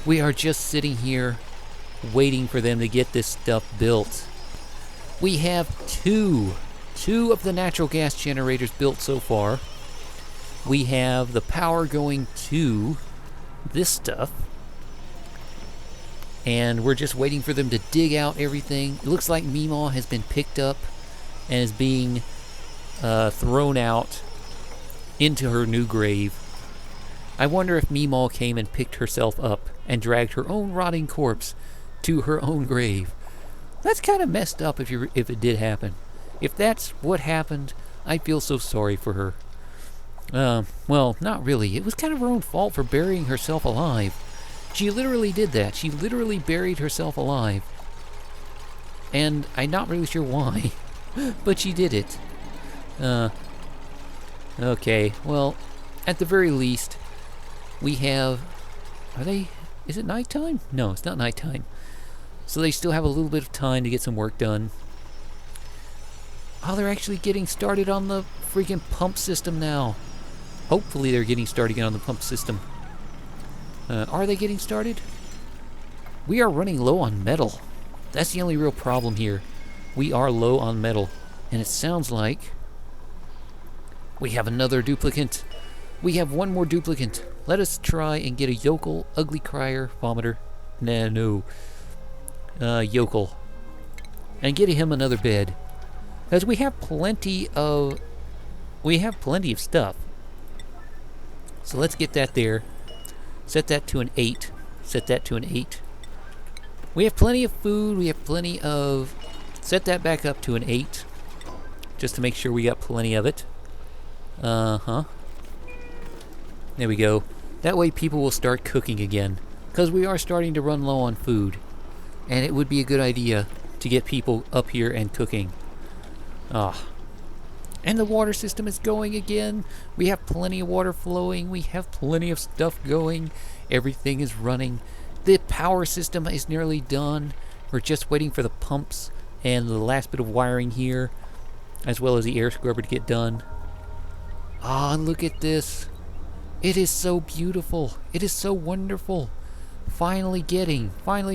We are just sitting here waiting for them to get this stuff built. We have two of the natural gas generators built so far. We have the power going to this stuff. And we're just waiting for them to dig out everything. It looks like Meemaw has been picked up and is being thrown out into her new grave. I wonder if Meemaw came and picked herself up and dragged her own rotting corpse to her own grave. That's kind of messed up if it did happen. If that's what happened, I feel so sorry for her. Well, not really. It was kind of her own fault for burying herself alive. She literally did that. She literally buried herself alive. And I'm not really sure why, but she did it. Okay, well, at the very least, we have... Is it nighttime? No, it's not nighttime. So they still have a little bit of time to get some work done. Oh, they're actually getting started on the freaking pump system now. Hopefully they're getting started on the pump system. Are they getting started? We are running low on metal. That's the only real problem here. We are low on metal. And it sounds like we have another duplicant. We have one more duplicant. Let us try and get a yokel, ugly crier, vomiter. No. Yokel. And get him another bed. Because we have plenty of stuff. So let's get that there. Set that to an 8. Set that to an 8. We have plenty of food. We have plenty of... Set that back up to an 8. Just to make sure we got plenty of it. There we go. That way people will start cooking again. Because we are starting to run low on food. And it would be a good idea to get people up here and cooking. And the water system is going again. We have plenty of water flowing. We have plenty of stuff going. Everything is running. The power system is nearly done. We're just waiting for the pumps and the last bit of wiring here, as well as the air scrubber to get done. Look at this. It is so beautiful. It is so wonderful. Finally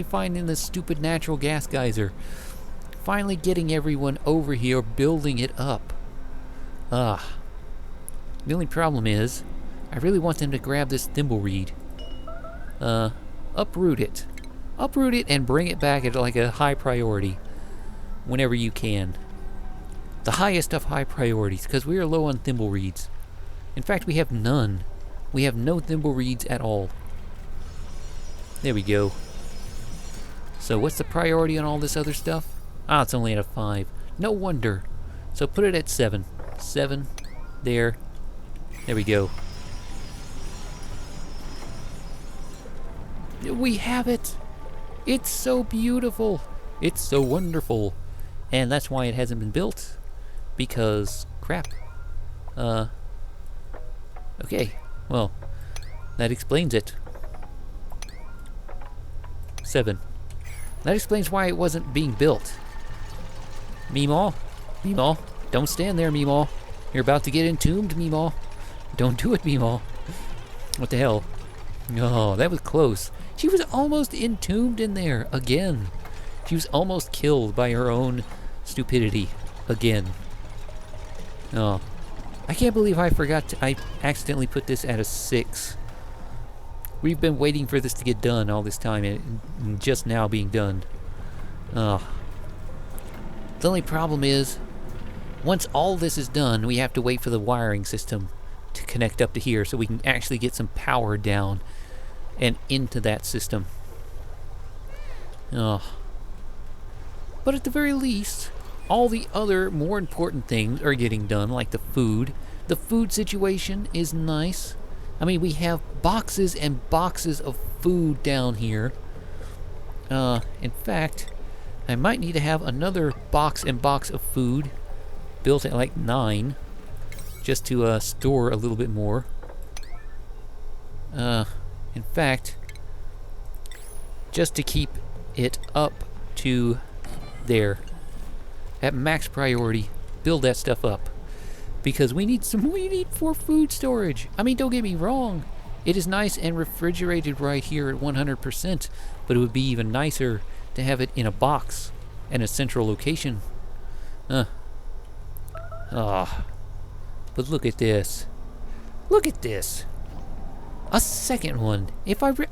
finding this stupid natural gas geyser. Finally getting everyone over here, building it up. The only problem is, I really want them to grab this thimbleweed. Uproot it. Uproot it and bring it back at like a high priority. Whenever you can. The highest of high priorities, because we are low on thimbleweeds. In fact, we have none. We have no thimbleweeds at all. There we go. So what's the priority on all this other stuff? It's only at a 5. No wonder. So put it at 7. 7. There. There we go. We have it! It's so beautiful! It's so wonderful! And that's why it hasn't been built. Because... crap. Okay. Well, that explains it. 7. That explains why it wasn't being built. Meemaw? Meemaw? Don't stand there, Meemaw. You're about to get entombed, Meemaw. Don't do it, Meemaw. What the hell? Oh, that was close. She was almost entombed in there again. She was almost killed by her own stupidity again. Oh, I can't believe I accidentally put this at a 6. We've been waiting for this to get done all this time, and just now being done. Oh. The only problem is, once all this is done, we have to wait for the wiring system to connect up to here so we can actually get some power down and into that system. Oh. But at the very least, all the other more important things are getting done, like the food. The food situation is nice. I mean, we have boxes and boxes of food down here. In fact, I might need to have another box and box of food built at like 9, just to store a little bit more. In fact, just to keep it up to there at max priority, build that stuff up, because we need 4 food storage. I mean, don't get me wrong, It is nice and refrigerated right here at 100%, but it would be even nicer to have it in a box and a central location. But look at this. Look at this. A second one.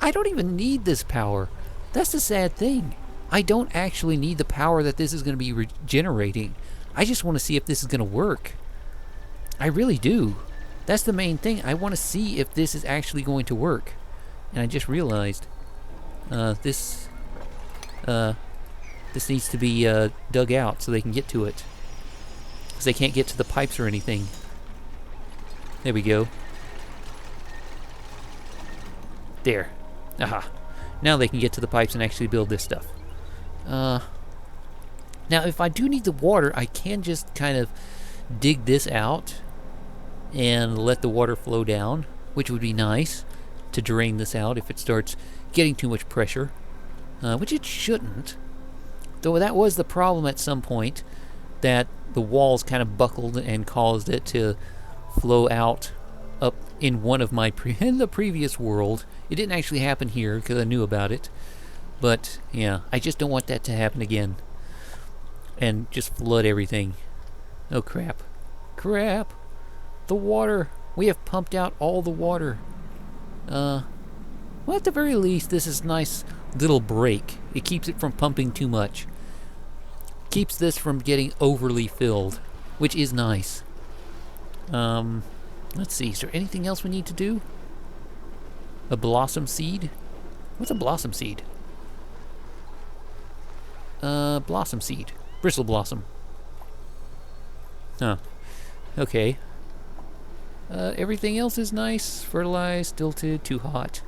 I don't even need this power. That's the sad thing. I don't actually need the power that this is going to be regenerating. I just want to see if this is going to work. I really do. That's the main thing. I want to see if this is actually going to work. And I just realized this needs to be dug out so they can get to it. Because they can't get to the pipes or anything. There we go. There. Aha. Now they can get to the pipes and actually build this stuff. Now, if I do need the water, I can just kind of dig this out and let the water flow down, which would be nice to drain this out if it starts getting too much pressure, which it shouldn't. Though that was the problem at some point, that the walls kind of buckled and caused it to flow out up in one of my in the previous world. It didn't actually happen here because I knew about it. But yeah, I just don't want that to happen again. And just flood everything. Oh crap. Crap. The water. We have pumped out all the water. Well, at the very least, this is a nice little break. It keeps it from pumping too much. Keeps this from getting overly filled, which is nice. Let's see, is there anything else we need to do? A blossom seed? What's a blossom seed? Blossom seed. Bristle blossom. Huh. Okay. Everything else is nice. Fertilized, stilted, too hot.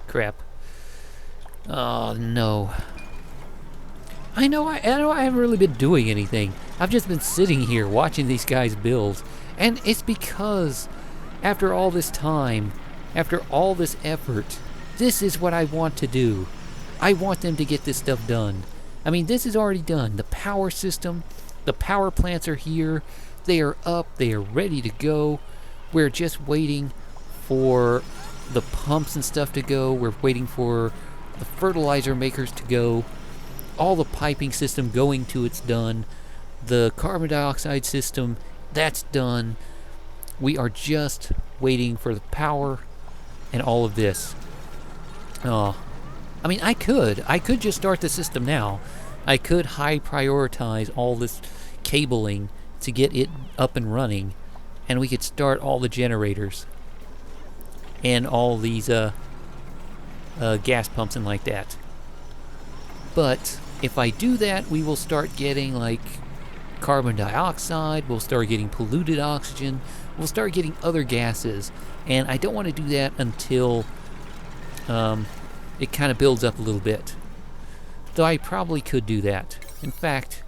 Crap. Oh, no. I know I haven't really been doing anything. I've just been sitting here watching these guys build. And it's because after all this time, after all this effort, this is what I want to do. I want them to get this stuff done. I mean, this is already done. The power system, the power plants are here. They are up. They are ready to go. We're just waiting for the pumps and stuff to go. We're waiting for the fertilizer makers to go. All the piping system going to it's done. The carbon dioxide system, that's done. We are just waiting for the power and all of this. I mean, I could just start the system now. I could high prioritize all this cabling to get it up and running, and we could start all the generators and all these gas pumps and like that. But if I do that, we will start getting like carbon dioxide, we'll start getting polluted oxygen, we'll start getting other gases, and I don't want to do that until it kind of builds up a little bit. Though I probably could do that. In fact,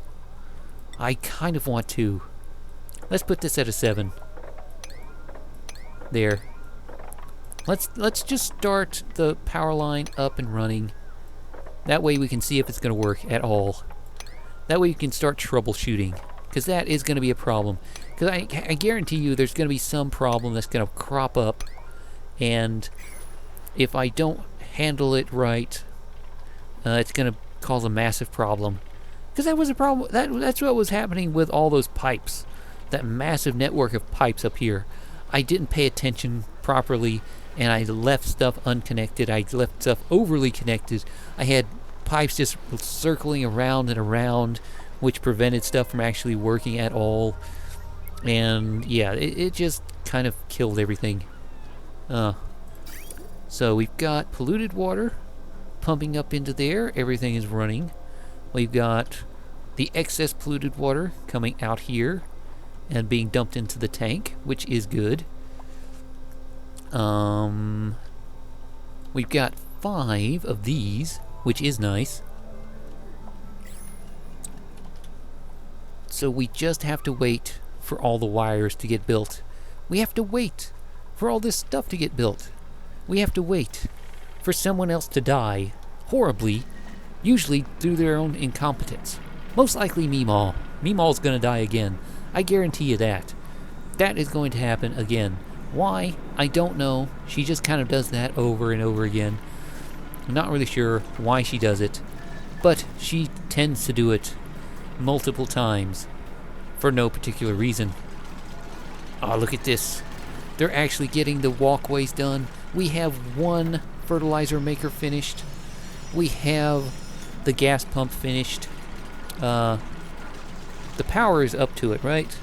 I kind of want to. Let's put this at a 7. There. Let's just start the power line up and running. That way we can see if it's going to work at all. That way you can start troubleshooting, because that is going to be a problem. Because I guarantee you there's going to be some problem that's going to crop up, and if I don't handle it right, it's going to cause a massive problem. Because that was a problem. That's what was happening with all those pipes. That massive network of pipes up here. I didn't pay attention properly, and I left stuff unconnected. I left stuff overly connected. I had pipes just circling around and around, which prevented stuff from actually working at all. And yeah, it just kind of killed everything. So we've got polluted water pumping up into there. Everything is running. We've got the excess polluted water coming out here and being dumped into the tank, which is good. We've got 5 of these, which is nice. So we just have to wait for all the wires to get built. We have to wait for all this stuff to get built. We have to wait for someone else to die horribly, usually through their own incompetence. Most likely Meemaw. Meemaw's gonna die again. I guarantee you that. That is going to happen again. Why? I don't know. She just kind of does that over and over again. I'm not really sure why she does it, but she tends to do it multiple times for no particular reason. Oh, look at this. They're actually getting the walkways done. We have one fertilizer maker finished. We have the gas pump finished. The power is up to it, right?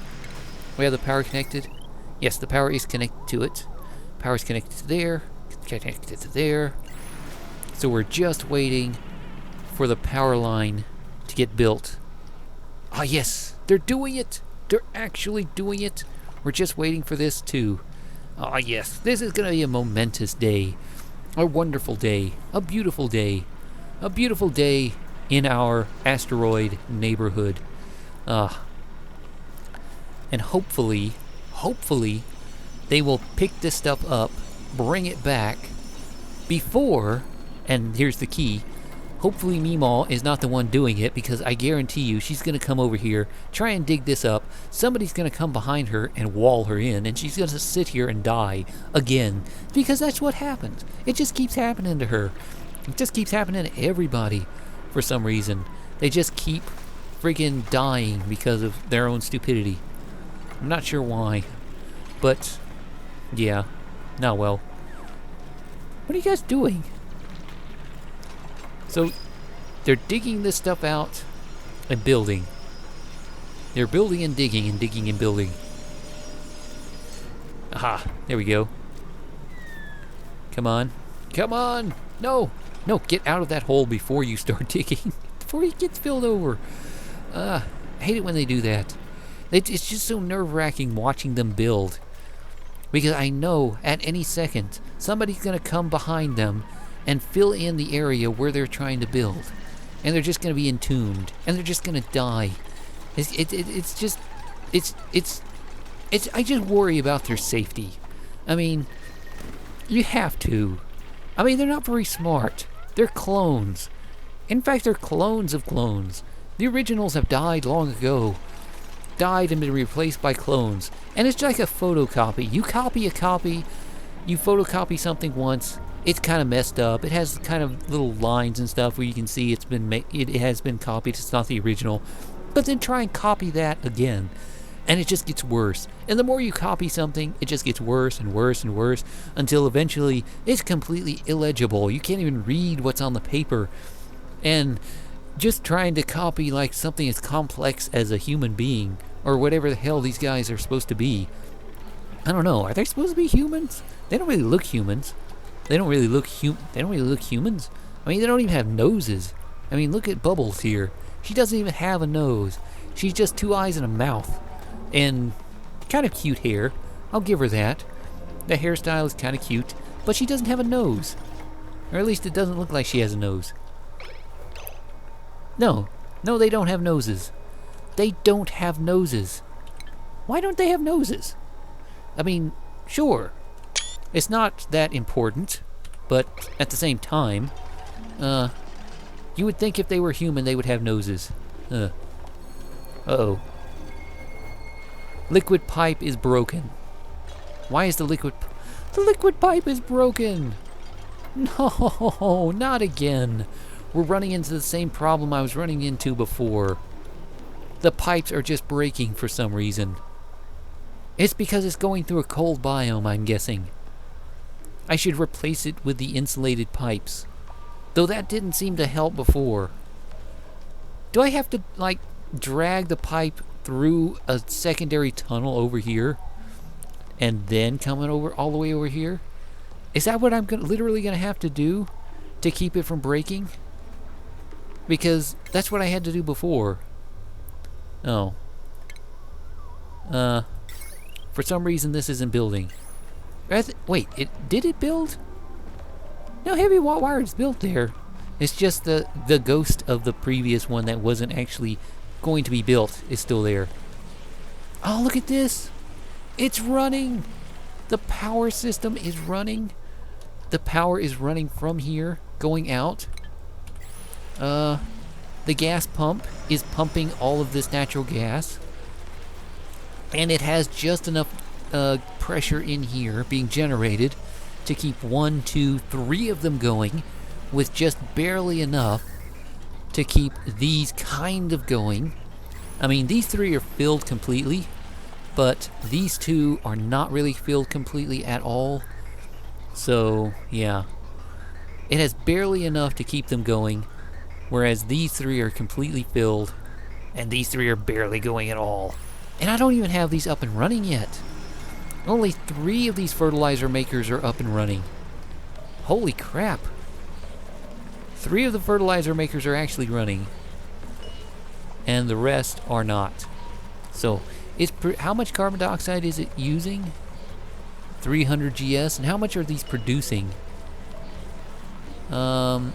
We have the power connected. Yes, the power is connected to it. Power is connected to there. Connected to there. So we're just waiting for the power line to get built. Ah, yes, they're doing it. They're actually doing it. We're just waiting for this too. Ah, yes, this is going to be a momentous day. A wonderful day. A beautiful day. A beautiful day in our asteroid neighborhood. And hopefully, they will pick this stuff up, bring it back before, and here's the key, hopefully Meemaw is not the one doing it, because I guarantee you she's going to come over here, try and dig this up, somebody's going to come behind her and wall her in, and she's going to sit here and die again, because that's what happens. It just keeps happening to her. It just keeps happening to everybody for some reason. They just keep friggin' dying because of their own stupidity. I'm not sure why, but yeah, now well. What are you guys doing? So, they're digging this stuff out and building. They're building and digging and digging and building. Aha, there we go. Come on. Come on! No! No, get out of that hole before you start digging. Before it gets filled over. I hate it when they do that. It's just so nerve-wracking watching them build. Because I know at any second, somebody's going to come behind them and fill in the area where they're trying to build. And they're just going to be entombed. And they're just going to die. I just worry about their safety. I mean, you have to. I mean, they're not very smart. They're clones. In fact, they're clones of clones. The originals have died long ago. Died and been replaced by clones. And it's like a photocopy. You copy a copy, you photocopy something once, it's kind of messed up. It has kind of little lines and stuff where you can see it has been copied. It's not the original. But then try and copy that again, and it just gets worse. And the more you copy something, it just gets worse and worse and worse until eventually it's completely illegible. You can't even read what's on the paper. And just trying to copy like something as complex as a human being or whatever the hell these guys are supposed to be. I don't know. Are they supposed to be humans? They don't really look humans. They don't really look humans. I mean, they don't even have noses. I mean, look at Bubbles here. She doesn't even have a nose. She's just 2 eyes and a mouth. And kind of cute hair. I'll give her that. The hairstyle is kind of cute. But she doesn't have a nose. Or at least it doesn't look like she has a nose. No, they don't have noses. They don't have noses. Why don't they have noses? I mean, sure, it's not that important, but at the same time, you would think if they were human, they would have noses. Uh-oh. Liquid pipe is broken. Why is the liquid pipe is broken? No, not again. We're running into the same problem I was running into before. The pipes are just breaking for some reason. It's because it's going through a cold biome, I'm guessing. I should replace it with the insulated pipes. Though that didn't seem to help before. Do I have to, like, drag the pipe through a secondary tunnel over here? And then coming over all the way over here? Is that what I'm literally going to have to do to keep it from breaking? Because that's what I had to do before. Oh. For some reason this isn't building. Wait, did it build? No, heavy wire is built there. It's just the ghost of the previous one that wasn't actually going to be built is still there. Oh, look at this. It's running. The power system is running. The power is running from here, going out. The gas pump is pumping all of this natural gas. And it has just enough pressure in here being generated to keep 1, 2, 3 of them going, with just barely enough to keep these kind of going. I mean, these 3 are filled completely, but these 2 are not really filled completely at all. So, yeah. It has barely enough to keep them going, whereas these 3 are completely filled, and these 3 are barely going at all. And I don't even have these up and running yet. Only 3 of these fertilizer makers are up and running. Holy crap. 3 of the fertilizer makers are actually running, and the rest are not. So, how much carbon dioxide is it using? 300 GS, and how much are these producing? Carbon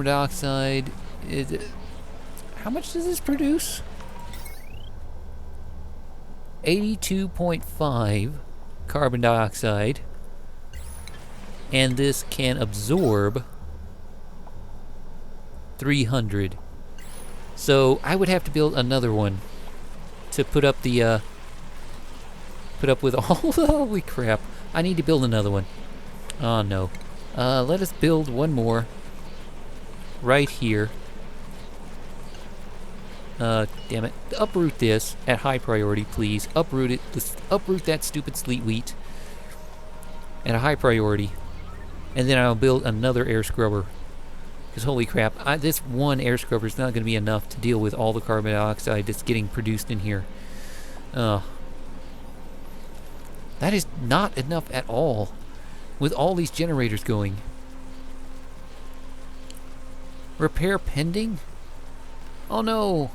dioxide, how much does this produce? 82.5 carbon dioxide, and this can absorb 300. So I would have to build another one to put up the put up with all the, holy crap. I need to build another one. Oh no. Let us build one more right here. Damn it. Uproot this at high priority, please. Uproot it. Uproot that stupid sleet wheat at a high priority. And then I'll build another air scrubber. Because holy crap, this one air scrubber is not going to be enough to deal with all the carbon dioxide that's getting produced in here. That is not enough at all with all these generators going. Repair pending? Oh no!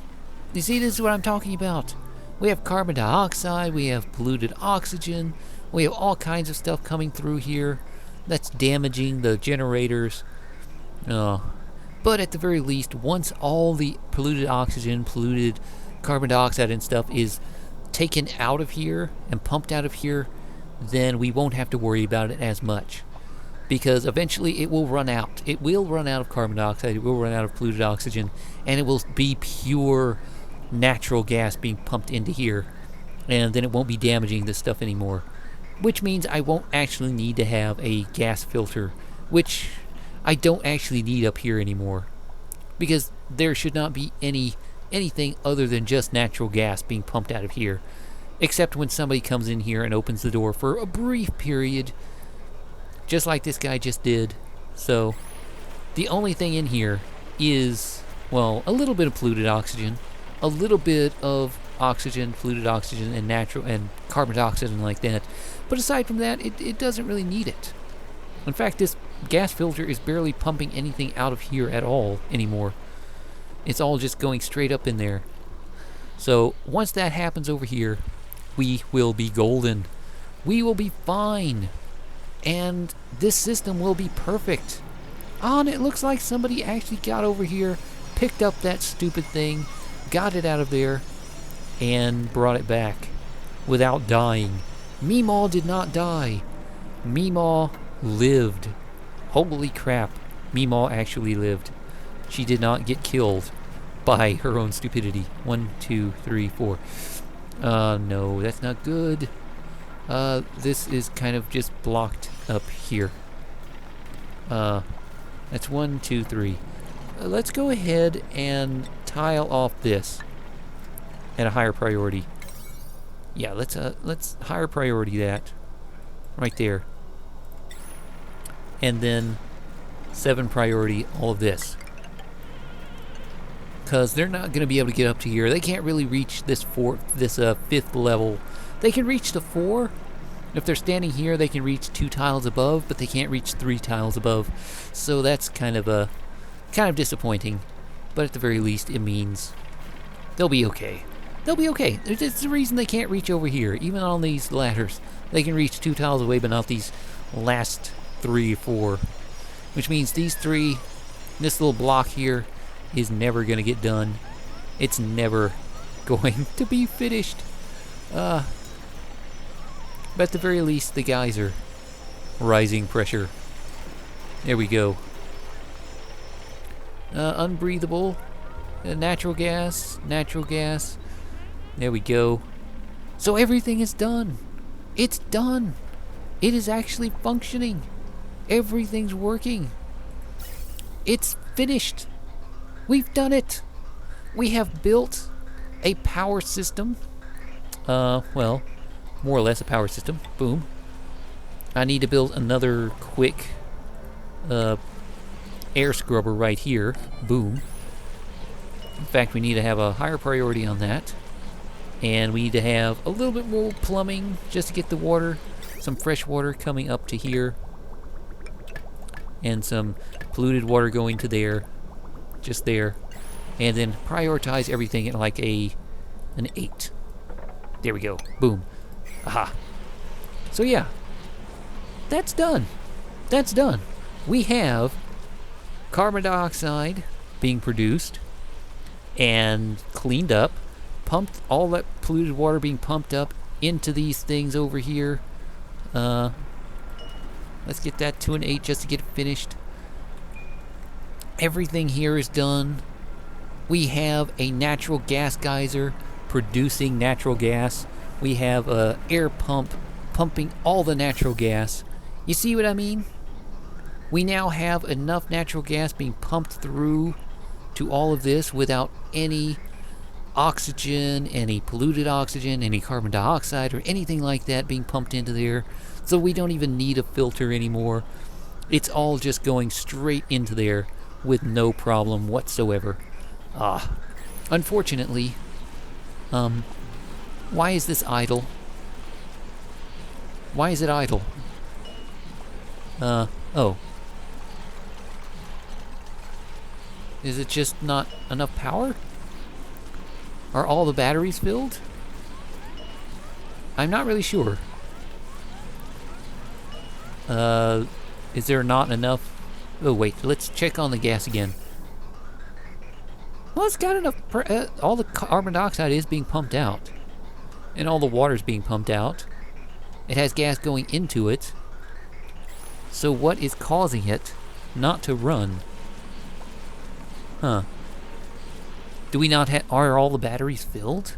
You see, this is what I'm talking about. We have carbon dioxide, we have polluted oxygen, we have all kinds of stuff coming through here that's damaging the generators. But at the very least, once all the polluted oxygen, polluted carbon dioxide and stuff is taken out of here and pumped out of here, then we won't have to worry about it as much. Because eventually it will run out. It will run out of carbon dioxide, it will run out of polluted oxygen, and it will be pure natural gas being pumped into here. And then it won't be damaging this stuff anymore. Which means I won't actually need to have a gas filter, which I don't actually need up here anymore. Because there should not be anything other than just natural gas being pumped out of here. Except when somebody comes in here and opens the door for a brief period, just like this guy just did. So, the only thing in here is, well, a little bit of polluted oxygen, a little bit of oxygen, polluted oxygen, and natural and carbon dioxide and like that. But aside from that, it doesn't really need it. In fact, this gas filter is barely pumping anything out of here at all anymore. It's all just going straight up in there. So once that happens over here, we will be golden. We will be fine. And this system will be perfect. And it looks like somebody actually got over here, picked up that stupid thing, got it out of there, and brought it back without dying. Meemaw did not die. Meemaw lived. Holy crap. Meemaw actually lived. She did not get killed by her own stupidity. 1, 2, 3, 4. No, that's not good. This is kind of just blocked up here. That's 1, 2, 3. Let's go ahead and tile off this at a higher priority. Yeah, let's higher priority that right there. And then 7 priority all of this. Because they're not going to be able to get up to here. They can't really reach this 5th level. They can reach the 4. If they're standing here, they can reach 2 tiles above, but they can't reach 3 tiles above. So that's kind of disappointing. But at the very least, it means they'll be okay. They'll be okay. It's the reason they can't reach over here. Even on these ladders, they can reach 2 tiles away, but not these last 3 or 4. Which means these 3, this little block here, is never going to get done. It's never going to be finished. But at the very least, the guys are rising pressure. There we go. Unbreathable. Natural gas. There we go. So everything is done. It's done. It is actually functioning. Everything's working. It's finished. We've done it. We have built a power system. Well, more or less a power system. Boom. I need to build another quick air scrubber right here. Boom. In fact, we need to have a higher priority on that. And we need to have a little bit more plumbing just to get the water, some fresh water coming up to here. And some polluted water going to there. Just there. And then prioritize everything at like an 8. There we go. Boom. Aha. So yeah. That's done. That's done. We have carbon dioxide being produced and cleaned up, pumped, all that polluted water being pumped up into these things over here. Let's get that to an 8 just to get it finished. Everything here is done. We have a natural gas geyser producing natural gas. We have a air pump pumping all the natural gas. You see what I mean? We now have enough natural gas being pumped through to all of this without any oxygen, any polluted oxygen, any carbon dioxide, or anything like that being pumped into there. So we don't even need a filter anymore. It's all just going straight into there with no problem whatsoever. Unfortunately, why is this idle? Why is it idle? Oh. Is it just not enough power? Are all the batteries filled? I'm not really sure. Is there not enough? Oh wait, let's check on the gas again. Well, it's got enough. All the carbon dioxide is being pumped out, and all the water is being pumped out. It has gas going into it. So what is causing it not to run? Huh. Do we not have... Are all the batteries filled?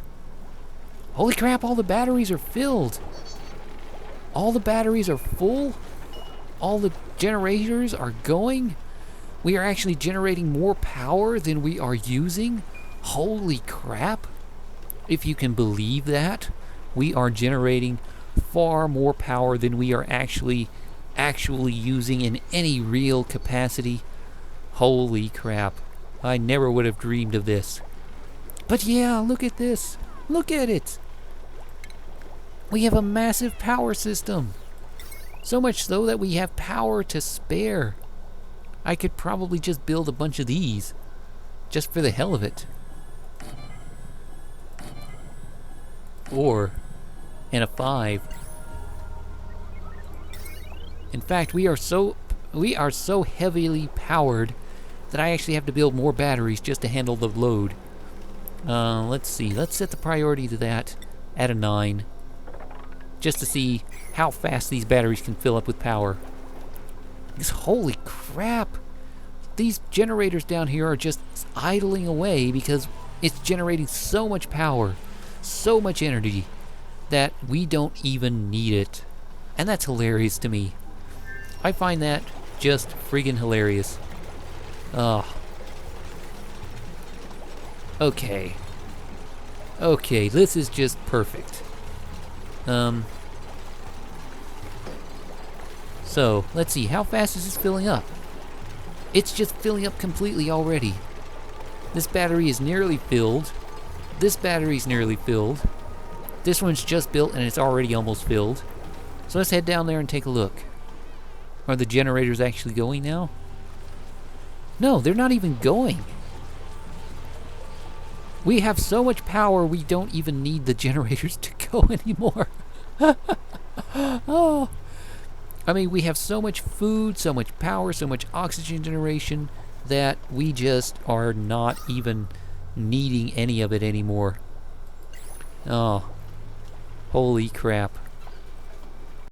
Holy crap, all the batteries are filled! All the batteries are full? All the generators are going? We are actually generating more power than we are using? Holy crap! If you can believe that, we are generating far more power than we are actually using in any real capacity. Holy crap. I never would have dreamed of this. But yeah, look at this. Look at it. We have a massive power system. So much so that we have power to spare. I could probably just build a bunch of these. Just for the hell of it. And a 5. In fact, we are so heavily powered that I actually have to build more batteries just to handle the load. Let's see. Let's set the priority to that at a 9. Just to see how fast these batteries can fill up with power. Because holy crap! These generators down here are just idling away because it's generating so much power, so much energy, that we don't even need it. And that's hilarious to me. I find that just friggin' hilarious. Okay. Okay, this is just perfect. So, let's see, how fast is this filling up? It's just filling up completely already. This battery is nearly filled. This battery's nearly filled. This one's just built and it's already almost filled. So let's head down there and take a look. Are the generators actually going now? No, they're not even going. We have so much power we don't even need the generators to go anymore. Oh. I mean, we have so much food, so much power, so much oxygen generation that we just are not even needing any of it anymore. Oh. Holy crap.